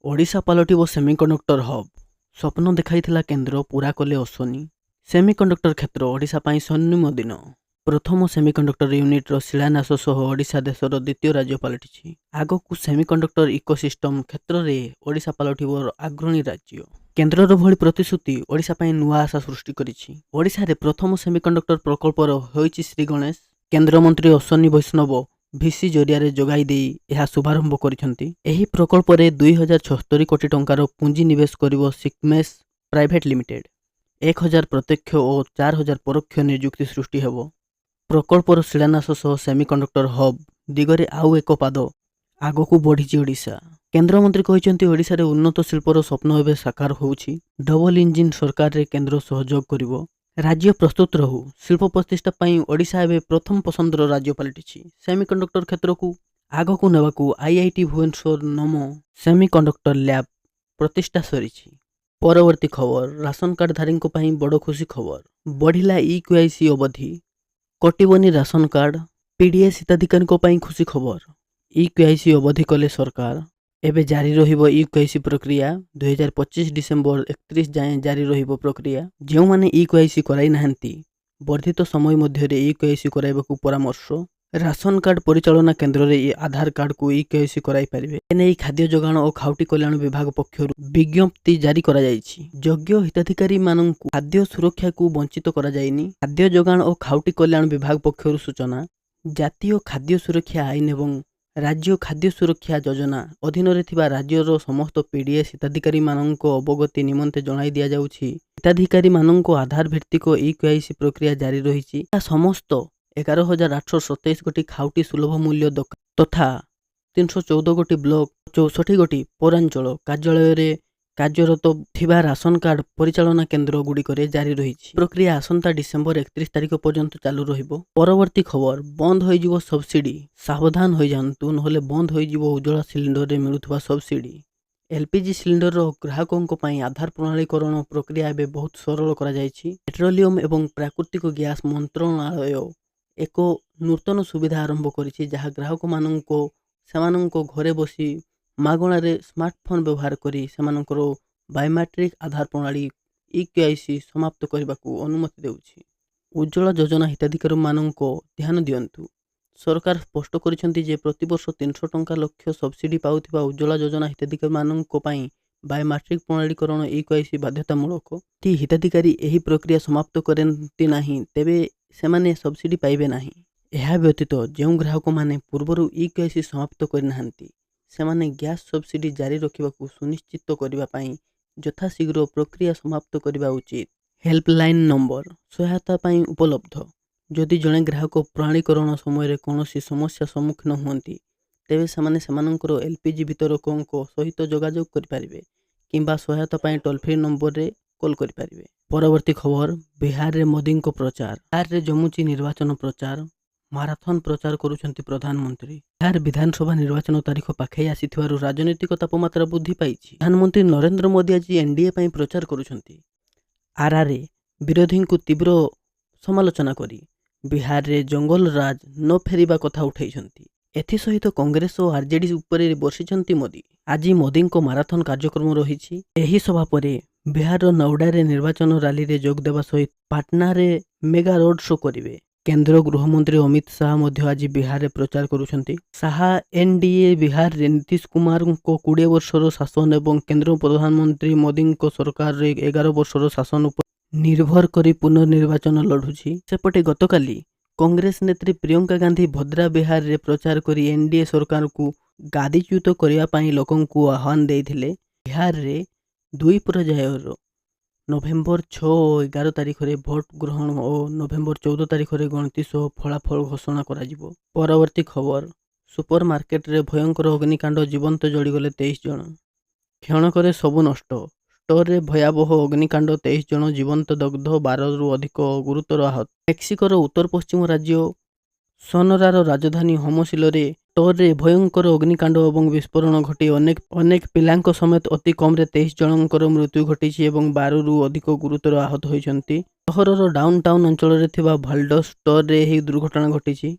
ଓଡ଼ିଶା ପାଲଟିବ semiconductor hub. ସ୍ୱପ୍ନ ଦେଖାଇଥିଲା କେନ୍ଦ୍ର, ପୂରା କଲେ ଅଶ୍ୱିନୀ। ସେମିକଣ୍ଡକ୍ଟର କ୍ଷେତ୍ର ଓଡ଼ିଶା ପାଇଁ ସ୍ୱର୍ଣ୍ଣିମ ଦିନ। ପ୍ରଥମ ସେମିକଣ୍ଡକ୍ଟର ୟୁନିଟ୍ର ଶିଳାନ୍ୟାସ ସହ ଓଡ଼ିଶା ଦେଶର ଦ୍ୱିତୀୟ ରାଜ୍ୟ ପାଲଟିଛି। ଆଗକୁ ସେମିକଣ୍ଡକ୍ଟର ଇକୋସିଷ୍ଟମ କ୍ଷେତ୍ରରେ ଓଡ଼ିଶା ପାଲଟିବ ଅଗ୍ରଣୀ ରାଜ୍ୟ। କେନ୍ଦ୍ରର ଭଳି ପ୍ରତିଶ୍ରୁତି ଓଡ଼ିଶା ପାଇଁ ନୂଆ ଆଶା ସୃଷ୍ଟି କରିଛି। ଓଡ଼ିଶାରେ ପ୍ରଥମ ସେମିକଣ୍ଡକ୍ଟର ପ୍ରକଳ୍ପର ହୋଇଛି ଶ୍ରୀଗଣେଶ। କେନ୍ଦ୍ରମନ୍ତ୍ରୀ ଅଶ୍ୱିନୀ ବୈଷ୍ଣବ ଭିସି ଜରିଆରେ ଯୋଗାଇ ଦେଇ ଏହା ଶୁଭାରମ୍ଭ କରିଛନ୍ତି। ଏହି ପ୍ରକଳ୍ପରେ 2076 କୋଟି ଟଙ୍କାର ପୁଞ୍ଜି ନିବେଶ କରିବ ସିକ୍ମେସ୍ ପ୍ରାଇଭେଟ୍ ଲିମିଟେଡ୍। 1000 ପ୍ରତ୍ୟକ୍ଷ ଓ 4000 ପରୋକ୍ଷ ନିଯୁକ୍ତି ସୃଷ୍ଟି ହେବ। ପ୍ରକଳ୍ପର ଶିଳାନ୍ୟାସ ସହ ସେମିକଣ୍ଡକ୍ଟର ହବ୍ ଦିଗରେ ଆଉ ଏକ ପାଦ ଆଗକୁ ବଢ଼ିଛି ଓଡ଼ିଶା। କେନ୍ଦ୍ରମନ୍ତ୍ରୀ କହିଛନ୍ତି, ଓଡ଼ିଶାରେ ଉନ୍ନତ ଶିଳ୍ପର ସ୍ୱପ୍ନ ଏବେ ସାକାର ହେଉଛି। ଡବଲ ଇଞ୍ଜିନ୍ ସରକାରରେ କେନ୍ଦ୍ର ସହଯୋଗ କରିବ। ରାଜ୍ୟ ପ୍ରସ୍ତୁତ ରହୁ। ଶିଳ୍ପ ପ୍ରତିଷ୍ଠା ପାଇଁ ଓଡ଼ିଶା ଏବେ ପ୍ରଥମ ପସନ୍ଦର ରାଜ୍ୟ ପାଲଟିଛି। ସେମିକଣ୍ଡକ୍ଟର କ୍ଷେତ୍ରକୁ ଆଗକୁ ନେବାକୁ ଆଇଆଇଟି ଭୁବନେଶ୍ୱର ନମ ସେମିକଣ୍ଡକ୍ଟର ଲ୍ୟାବ୍ ପ୍ରତିଷ୍ଠା ସରିଛି। ପରବର୍ତ୍ତୀ ଖବର, ରାସନ କାର୍ଡଧାରୀଙ୍କ ପାଇଁ ବଡ଼ ଖୁସି ଖବର। ବଢ଼ିଲା ଇକେୱାଇସି ଅବଧି, କଟିବନି ରାସନ କାର୍ଡ। ପିଡିଏସ୍ ହିତାଧିକାରୀଙ୍କ ପାଇଁ ଖୁସି ଖବର। ଇକେୱାଇସି ଅବଧି କଲେ ସରକାର। ଏବେ ଜାରି ରହିବ ଇକେୱାଇସି ପ୍ରକ୍ରିୟା। 2025 ଡିସେମ୍ବର 31 ଯାଏଁ ଜାରି ରହିବ ପ୍ରକ୍ରିୟା। ଯେଉଁମାନେ ଇକେୱାଇସି କରାଇ ନାହାନ୍ତି, ବର୍ଦ୍ଧିତ ସମୟ ମଧ୍ୟରେ ଇକେୱାଇସି କରାଇବାକୁ ପରାମର୍ଶ। ରାସନ କାର୍ଡ ପରିଚାଳନା କେନ୍ଦ୍ରରେ ଆଧାର କାର୍ଡକୁ ଇକେୱାଇସି କରାଇ ପାରିବେ। ଏନେଇ ଖାଦ୍ୟ ଯୋଗାଣ ଓ ଖାଉଟି କଲ୍ୟାଣ ବିଭାଗ ପକ୍ଷରୁ ବିଜ୍ଞପ୍ତି ଜାରି କରାଯାଇଛି। ଯୋଗ୍ୟ ହିତାଧିକାରୀମାନଙ୍କୁ ଖାଦ୍ୟ ସୁରକ୍ଷାକୁ ବଞ୍ଚିତ କରାଯାଇନି। ଖାଦ୍ୟ ଯୋଗାଣ ଓ ଖାଉଟି କଲ୍ୟାଣ ବିଭାଗ ପକ୍ଷରୁ ସୂଚନା। ଜାତୀୟ ଖାଦ୍ୟ ସୁରକ୍ଷା ଆଇନ ଏବଂ ରାଜ୍ୟ ଖାଦ୍ୟ ସୁରକ୍ଷା ଯୋଜନା ଅଧୀନରେ ଥିବା ରାଜ୍ୟର ସମସ୍ତ ପିଡିଏସ୍ ହିତାଧିକାରୀମାନଙ୍କ ଅବଗତି ନିମନ୍ତେ ଜଣାଇ ଦିଆଯାଉଛି, ହିତାଧିକାରୀମାନଙ୍କ ଆଧାର ଭିତ୍ତିକ ଇକେୱାଇସି ପ୍ରକ୍ରିୟା ଜାରି ରହିଛି। ଏହା ସମସ୍ତ 11,827 ଗୋଟି ଖାଉଟି ସୁଲଭ ମୂଲ୍ୟ ଦୋକାନ ତଥା 314 ଗୋଟି ବ୍ଲକ, 64 ଗୋଟି ପୌରାଞ୍ଚଳ କାର୍ଯ୍ୟାଳୟରେ କାର୍ଯ୍ୟରତ ଥିବା ରାସନ କାର୍ଡ ପରିଚାଳନା କେନ୍ଦ୍ର ଗୁଡ଼ିକରେ ଜାରି ରହିଛି। ପ୍ରକ୍ରିୟା ଆସନ୍ତା ଡିସେମ୍ବର 31 ତାରିଖ ପର୍ଯ୍ୟନ୍ତ ଚାଲୁ ରହିବ। ପରବର୍ତ୍ତୀ ଖବର, ବନ୍ଦ ହୋଇଯିବ ସବସିଡି। ସାବଧାନ ହୋଇଯାଆନ୍ତୁ, ନହେଲେ ବନ୍ଦ ହୋଇଯିବ ଉଜ୍ଜ୍ୱଳା ସିଲିଣ୍ଡରରେ ମିଳୁଥିବା ସବସିଡି। ଏଲ୍ପିଜି ସିଲିଣ୍ଡରର ଗ୍ରାହକଙ୍କ ପାଇଁ ଆଧାର ପ୍ରମାଣୀକରଣ ପ୍ରକ୍ରିୟା ଏବେ ବହୁତ ସରଳ କରାଯାଇଛି। ପେଟ୍ରୋଲିୟମ ଏବଂ ପ୍ରାକୃତିକ ଗ୍ୟାସ୍ ମନ୍ତ୍ରଣାଳୟ ଏକ ନୂତନ ସୁବିଧା ଆରମ୍ଭ କରିଛି, ଯାହା ଗ୍ରାହକମାନଙ୍କ ସେମାନଙ୍କ ଘରେ ବସି ମାଗଣାରେ ସ୍ମାର୍ଟଫୋନ୍ ବ୍ୟବହାର କରି ସେମାନଙ୍କର ବାୟୋମେଟ୍ରିକ୍ ଆଧାର ପ୍ରଣାଳୀ ଇକେୱାଇସି ସମାପ୍ତ କରିବାକୁ ଅନୁମତି ଦେଉଛି। ଉଜ୍ଜ୍ୱଳା ଯୋଜନା ହିତାଧିକାରୀମାନଙ୍କ ଧ୍ୟାନ ଦିଅନ୍ତୁ। ସରକାର ସ୍ପଷ୍ଟ କରିଛନ୍ତି ଯେ ପ୍ରତିବର୍ଷ 300 ଟଙ୍କା ଲକ୍ଷ୍ୟ ସବସିଡି ପାଉଥିବା ଉଜ୍ଜ୍ୱଳା ଯୋଜନା ହିତାଧିକାରୀମାନଙ୍କ ପାଇଁ ବାୟୋମେଟ୍ରିକ୍ ପ୍ରମାଣୀକରଣ ଇକେୱାଇସି ବାଧ୍ୟତାମୂଳକ। ଯଦି ହିତାଧିକାରୀ ଏହି ପ୍ରକ୍ରିୟା ସମାପ୍ତ କରନ୍ତି ନାହିଁ, ତେବେ ସେମାନେ ସବସିଡି ପାଇବେ ନାହିଁ। ଏହା ବ୍ୟତୀତ ଯେଉଁ ଗ୍ରାହକମାନେ ପୂର୍ବରୁ ଇକେୱାଇସି ସମାପ୍ତ କରିନାହାନ୍ତି, ସେମାନେ ଗ୍ୟାସ୍ ସବସିଡି ଜାରି ରଖିବାକୁ ସୁନିଶ୍ଚିତ କରିବା ପାଇଁ ଯଥାଶୀଘ୍ର ପ୍ରକ୍ରିୟା ସମାପ୍ତ କରିବା ଉଚିତ। ହେଲ୍ପଲାଇନ୍ ନମ୍ବର ସହାୟତା ପାଇଁ ଉପଲବ୍ଧ। ଯଦି ଜଣେ ଗ୍ରାହକ ପ୍ରମାଣୀକରଣ ସମୟରେ କୌଣସି ସମସ୍ୟା ସମ୍ମୁଖୀନ ହୁଅନ୍ତି, ତେବେ ସେମାନେ ସେମାନଙ୍କର ଏଲ୍ପିଜି ବିତରକଙ୍କ ସହିତ ଯୋଗାଯୋଗ କରିପାରିବେ କିମ୍ବା ସହାୟତା ପାଇଁ ଟୋଲ୍ ଫ୍ରି ନମ୍ବରରେ କଲ୍ କରିପାରିବେ। ପରବର୍ତ୍ତୀ ଖବର, ବିହାରରେ ମୋଦିଙ୍କ ପ୍ରଚାର। ବିହାରରେ ଜମୁଛି ନିର୍ବାଚନ ପ୍ରଚାର। ମାରାଥନ୍ ପ୍ରଚାର କରୁଛନ୍ତି ପ୍ରଧାନମନ୍ତ୍ରୀ। ବିହାର ବିଧାନସଭା ନିର୍ବାଚନ ତାରିଖ ପାଖେଇ ଆସିଥିବାରୁ ରାଜନୈତିକ ତାପମାତ୍ରା ବୃଦ୍ଧି ପାଇଛି। ପ୍ରଧାନମନ୍ତ୍ରୀ ନରେନ୍ଦ୍ର ମୋଦି ଆଜି ଏନ୍ଡିଏ ପାଇଁ ପ୍ରଚାର କରୁଛନ୍ତି। ଆର୍ଆର୍ଏ ବିରୋଧୀଙ୍କୁ ତୀବ୍ର ସମାଲୋଚନା କରି ବିହାରରେ ଜଙ୍ଗଲ ରାଜ ନ ଫେରିବା କଥା ଉଠାଇଛନ୍ତି। ଏଥିସହିତ କଂଗ୍ରେସ ଓ ଆର୍ଜେଡି ଉପରେ ବର୍ଷିଛନ୍ତି ମୋଦି। ଆଜି ମୋଦିଙ୍କ ମାରାଥନ୍ କାର୍ଯ୍ୟକ୍ରମ ରହିଛି। ଏହି ସଭା ପରେ ବିହାରର ନୌଡାରେ ନିର୍ବାଚନ ରାଲିରେ ଯୋଗ ଦେବା ସହିତ ପାଟନାରେ ମେଗା ରୋଡ୍ ଶୋ କରିବେ। କେନ୍ଦ୍ର ଗୃହମନ୍ତ୍ରୀ ଅମିତ ଶାହା ମଧ୍ୟ ଆଜି ବିହାରରେ ପ୍ରଚାର କରୁଛନ୍ତି। ଶାହା ଏନ୍ଡିଏ ବିହାରରେ ନୀତିଶ କୁମାରଙ୍କ 20 ବର୍ଷର ଶାସନ ଏବଂ କେନ୍ଦ୍ର ପ୍ରଧାନମନ୍ତ୍ରୀ ମୋଦିଙ୍କ ସରକାରର 11 ବର୍ଷର ଶାସନ ଉପରେ ନିର୍ଭର କରି ପୁନର୍ନିର୍ବାଚନ ଲଢୁଛି। ସେପଟେ ଗତକାଲି କଂଗ୍ରେସ ନେତ୍ରୀ ପ୍ରିୟଙ୍କା ଗାନ୍ଧୀ ଭଦ୍ରା ବିହାରରେ ପ୍ରଚାର କରି ଏନ୍ଡିଏ ସରକାରକୁ ଗାଦିଚ୍ୟୁତ କରିବା ପାଇଁ ଲୋକଙ୍କୁ ଆହ୍ୱାନ ଦେଇଥିଲେ। ବିହାରରେ 2 ପର୍ଯ୍ୟାୟର ନଭେମ୍ବର 6 ଓ 11 ତାରିଖରେ ଭୋଟ ଗ୍ରହଣ ଓ ନଭେମ୍ବର 14 ତାରିଖରେ ଗଣତି ସହ ଫଳାଫଳ ଘୋଷଣା କରାଯିବ। ପରବର୍ତ୍ତୀ ଖବର, ସୁପର ମାର୍କେଟରେ ଭୟଙ୍କର ଅଗ୍ନିକାଣ୍ଡ, ଜୀବନ୍ତ ଜଳିଗଲେ 23 ଜଣ। କ୍ଷଣକରେ ସବୁ ନଷ୍ଟ। ଷ୍ଟୋରରେ ଭୟାବହ ଅଗ୍ନିକାଣ୍ଡ, 23 ଜଣ ଜୀବନ୍ତ ଦଗ୍ଧ, 12ରୁ ଅଧିକ ଗୁରୁତର ଆହତ। ମେକ୍ସିକୋର ଉତ୍ତର ପଶ୍ଚିମ ରାଜ୍ୟ ସୋନରାର ରାଜଧାନୀ ହର୍ମୋସିଲରେ ଷ୍ଟୋରରେ ଭୟଙ୍କର ଅଗ୍ନିକାଣ୍ଡ ଏବଂ ବିସ୍ଫୋରଣ ଘଟି ଅନେକ ପିଲାଙ୍କ ସମେତ ଅତି କମ୍ରେ 23 ଜଣଙ୍କର ମୃତ୍ୟୁ ଘଟିଛି ଏବଂ 12ରୁ ଅଧିକ ଗୁରୁତର ଆହତ ହୋଇଛନ୍ତି। ସହରର ଡାଉନଟାଉନ୍ ଅଞ୍ଚଳରେ ଥିବା ଭାଲ୍ଡୋସ୍ ଷ୍ଟୋରରେ ଏହି ଦୁର୍ଘଟଣା ଘଟିଛି।